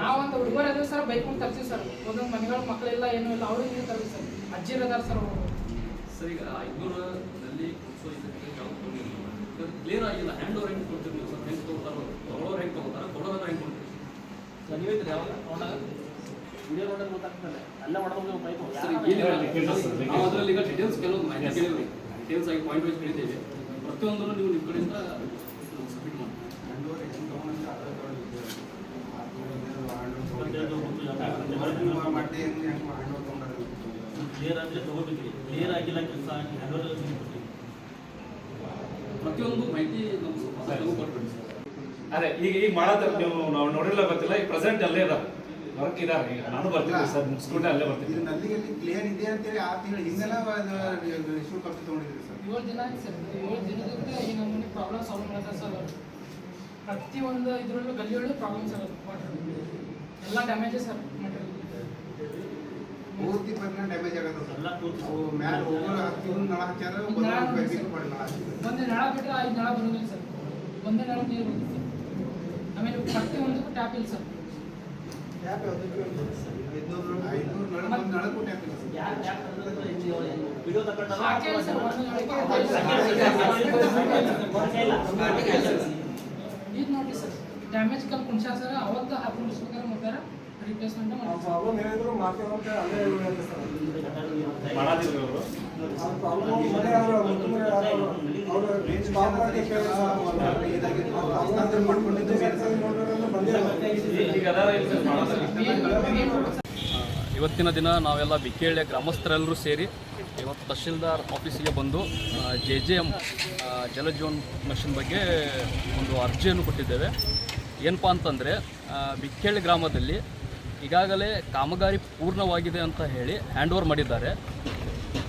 ನಾವೊಂದು ಹುಡುಗರು ಅದೇ ಸರ್ ಬೈಕೊಂಡು ತರ್ತೀವಿ ಸರ್. ಒಂದೊಂದು ಮನೆಗಳ ಮಕ್ಕಳೆಲ್ಲ ಏನೂ ಇಲ್ಲ, ಅವರು ಹಿಂಗೆ ತರ್ತೀವಿ ಸರ್. ಅಜ್ಜಿರದಾರ ಸರ್ ಅವರು. ಸರ್ ಈಗ 500ರಲ್ಲಿ ಕ್ಲಿಯರ್ ಆಗಿಲ್ಲ. ಹ್ಯಾಂಡ್ ಓವರ್ ಹೆಂಗೆ ಕೊಡ್ತೀವಿ ನೀವು ಸರ್? ಹೆಂಗೆ ತೊಗೊಳ್ತಾರೋ ತೊಗೊಳೋರು ಹೆಂಗೆ ತೊಗೊಳ್ತಾರೆ, ಕೊಡೋರು ಹೆಂಗೆ ಕೊಡ್ತೀವಿ ಸರ್? ನೀವೈತೆ ಯಾವಾಗ ವಿಡಿಯೋ ನೋಡೋದು ಗೊತ್ತಾಗ್ತದೆ. ಅಲ್ಲ ಮಾಡೋದು ಬೈಕು ಸರ್. ನಾವು ಅದರಲ್ಲಿ ಈಗ ಡೀಟೇಲ್ಸ್ ಕೆಲವೊಂದು ಮಾಹಿತಿ ಕೇಳಿದ್ವಿ, ಡೀಟೇಲ್ಸ್ ಆಗಿ ಪಾಯಿಂಟ್ ವೈಸ್ ಕೇಳಿದ್ದೇವೆ. ಪ್ರತಿಯೊಂದನ್ನು ನೀವು ನಿಮ್ಮ ಕಡೆಯಿಂದ ಸಬ್ಮಿಟ್ ಮಾಡಿ. ಕ್ಲಿಯರ್ ಆದರೆ ತೊಗೋಬೇಕ್ರಿ. ಕ್ಲಿಯರ್ ಆಗಿಲ್ಲ ಕೆಲಸ ಪ್ರತಿಯೊಂದು ಮಾಹಿತಿ ನಮ್ಮ ಕೊಟ್ಬಿಡಿ ಸರ್. ಅದೇ ಈಗ ಮಾಡತ್ತಾರೆ ನೀವು, ನಾವು ನೋಡಿಲ್ಲ ಗೊತ್ತಿಲ್ಲ. ಈಗ ಪ್ರೆಸೆಂಟ್ ಅಲ್ಲೇ ಇದಾರೆ, ವರ್ಕ್ ಇದಾರೆ. ಈಗ ನಾನು ಬರ್ತೀನಿ ಸರ್, ಮುಗಿಸ್ಕೊಂಡೆ ಅಲ್ಲೇ ಬರ್ತೀನಿ. ನಲ್ಲಿಗೆ ಕ್ಲಿಯರ್ ಇದೆ ಅಂತೇಳಿ 6 ತಿಂಗಳ ಹಿಂದೆಲ್ಲ ಇಶ್ಯೂ ಕಾಪಿ ತೊಗೊಂಡಿದ್ದೀವಿ ಸರ್. 7 ದಿನ ಆಯ್ತು ಸರ್. 7 ದಿನದಿಂದ ಈ ನಮ್ಮನೆ ಪ್ರಾಬ್ಲಮ್ ಸಾಲ್ವ್ ಮಾಡ್ತಾರೆ ಸರ್. ಪ್ರತಿಯೊಂದು ಇದರಲ್ಲೂ ಗಲ್ಲಿಯಲ್ಲೂ ಪ್ರಾಬ್ಲಮ್ ಸರ್. ಎಲ್ಲ ಡ್ಯಾಮೇಜಸ್ ಸರ್. ಪೂರ್ತಿ ಪರ್ಮನೆಂಟ್ ಡ್ಯಾಮೇಜ್ ಆಗುತ್ತೆ ಸರ್. ಎಲ್ಲ ಪೂರ್ತಿ ಮ್ಯಾಲೆ ಹೋಗೋರು ಹತ್ತಿರ ನಳ ಹಚ್ಚಾರ ಒಂದೇ ನಳ ಬಿಟ್ಟರೆ 5 ನಳ ಬರೋದಿಲ್ಲ ಸರ್. ಒಂದೇ ನಳ ನೀರು ಬರುತ್ತೆ. ಆಮೇಲೆ ಪ್ರತಿಯೊಂದಕ್ಕೂ ಟ್ಯಾಪ್ ಇಲ್ಲ ಸರ್. ಟ್ಯಾಪ್ 500 ನಳಕ್ಕೂ ಟ್ಯಾಪ್ ಇಲ್ಲ ಸರ್. ವಿಡಿಯೋ ತಗೊಂಡು ಹಾಕೇ ಸರ್. ಒಂದು ನಳಕ್ಕೆ ಇದು ನೋಡಿ ಸರ್, ಡ್ಯಾಮೇಜ್ ಕಲ್ ಕುಣ್ಸಾ ಸರ್. ಅವತ್ತು 10 ನಿಮಿಷ ಮುಟ್ಟಾರ ರಿಪ್ಲೇಸ್ಮೆಂಟ್ ಪ್ರಾಬ್ಲಮ್ ಏನಿದ್ರು ಮಾಡ್ತೀವಿ ಅಂತ ಅಲ್ಲೇ ಹೇಳುತ್ತೆ ಸರ್. ಮಾಡಾತಿದ್ರು ಅವರು ಇವತ್ತಿನ ದಿನ ನಾವೆಲ್ಲ ಬಿಕ್ಕೇಳ್ಳಿ ಗ್ರಾಮಸ್ಥರೆಲ್ಲರೂ ಸೇರಿ ಇವತ್ತು ತಹಶೀಲ್ದಾರ್ ಆಫೀಸಿಗೆ ಬಂದು JJM ಜಲಜೀವನ್ ಮಿಷನ್ ಬಗ್ಗೆ ಒಂದು ಅರ್ಜಿಯನ್ನು ಕೊಟ್ಟಿದ್ದೇವೆ. ಏನಪ್ಪ ಅಂತಂದರೆ, ಬಿಕ್ಕೇಳ್ಳಿ ಗ್ರಾಮದಲ್ಲಿ ಈಗಾಗಲೇ ಕಾಮಗಾರಿ ಪೂರ್ಣವಾಗಿದೆ ಅಂತ ಹೇಳಿ ಹ್ಯಾಂಡ್ ಓವರ್ ಮಾಡಿದ್ದಾರೆ.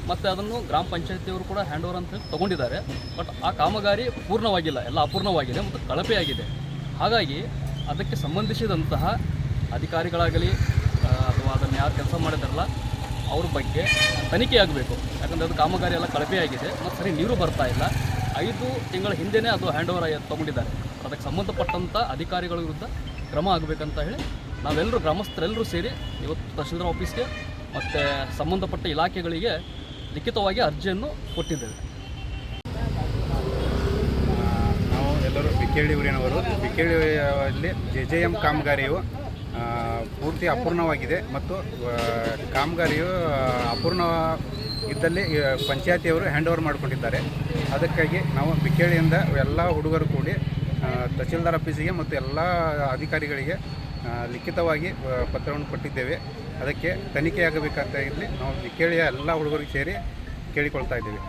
ಮತ್ತು ಅದನ್ನು ಗ್ರಾಮ ಪಂಚಾಯತಿಯವರು ಕೂಡ ಹ್ಯಾಂಡ್ ಓವರ್ ಅಂತ ಹೇಳಿ ತೊಗೊಂಡಿದ್ದಾರೆ. ಬಟ್ ಆ ಕಾಮಗಾರಿ ಪೂರ್ಣವಾಗಿಲ್ಲ, ಎಲ್ಲ ಅಪೂರ್ಣವಾಗಿದೆ ಮತ್ತು ಕಳಪೆಯಾಗಿದೆ. ಹಾಗಾಗಿ ಅದಕ್ಕೆ ಸಂಬಂಧಿಸಿದಂತಹ ಅಧಿಕಾರಿಗಳಾಗಲಿ ಅಥವಾ ಅದನ್ನು ಯಾರು ಕೆಲಸ ಮಾಡಿದಾರಲ್ಲ ಅವ್ರ ಬಗ್ಗೆ ತನಿಖೆಯಾಗಬೇಕು. ಯಾಕಂದರೆ ಅದು ಕಾಮಗಾರಿ ಎಲ್ಲ ಕಳಪೆಯಾಗಿದೆ ಮತ್ತು ಸರಿ ನೀರು ಬರ್ತಾ ಇಲ್ಲ. 5 ತಿಂಗಳ ಹಿಂದೆಯೇ ಅದು ಹ್ಯಾಂಡ್ ಓವರ್ ತೊಗೊಂಡಿದ್ದಾರೆ. ಅದಕ್ಕೆ ಸಂಬಂಧಪಟ್ಟಂಥ ಅಧಿಕಾರಿಗಳ ವಿರುದ್ಧ ಕ್ರಮ ಆಗಬೇಕಂತ ಹೇಳಿ ನಾವೆಲ್ಲರೂ ಗ್ರಾಮಸ್ಥರೆಲ್ಲರೂ ಸೇರಿ ಇವತ್ತು ತಹಶೀಲ್ದಾರ್ ಆಫೀಸ್ಗೆ ಮತ್ತು ಸಂಬಂಧಪಟ್ಟ ಇಲಾಖೆಗಳಿಗೆ ಲಿಖಿತವಾಗಿ ಅರ್ಜಿಯನ್ನು ಕೊಟ್ಟಿದ್ದೇವೆ. ನಾವು ಎಲ್ಲರೂ ಬಿಕ್ಕೇಳ್ಳಿ ಊರಿನವರು. ಬಿಕ್ಕೇಳ್ಳಿಯಲ್ಲಿ JJM ಕಾಮಗಾರಿಯು ಪೂರ್ತಿ ಅಪೂರ್ಣವಾಗಿದೆ ಮತ್ತು ಕಾಮಗಾರಿಯು ಅಪೂರ್ಣ ಇದ್ದಲ್ಲಿ ಪಂಚಾಯತಿಯವರು ಹ್ಯಾಂಡ್ ಓವರ್ ಮಾಡಿಕೊಂಡಿದ್ದಾರೆ. ಅದಕ್ಕಾಗಿ ನಾವು ಬಿಕ್ಕೇಳಿಯಿಂದ ಎಲ್ಲ ಹುಡುಗರು ಕೂಡಿ ತಹಶೀಲ್ದಾರ್ ಆಫೀಸಿಗೆ ಮತ್ತು ಎಲ್ಲ ಅಧಿಕಾರಿಗಳಿಗೆ ಲಿಖಿತವಾಗಿ ಪತ್ರವನ್ನು ಕೊಟ್ಟಿದ್ದೇವೆ. ಅದಕ್ಕೆ ತನಿಖೆಯಾಗಬೇಕಾಗ್ತಾ ಇಲ್ಲಿ ನಾವು ಬಿಕ್ಕೇಳಿಯ ಎಲ್ಲ ಹುಡುಗರಿಗೆ ಸೇರಿ ಕೇಳಿಕೊಳ್ತಾ ಇದ್ದೇವೆ.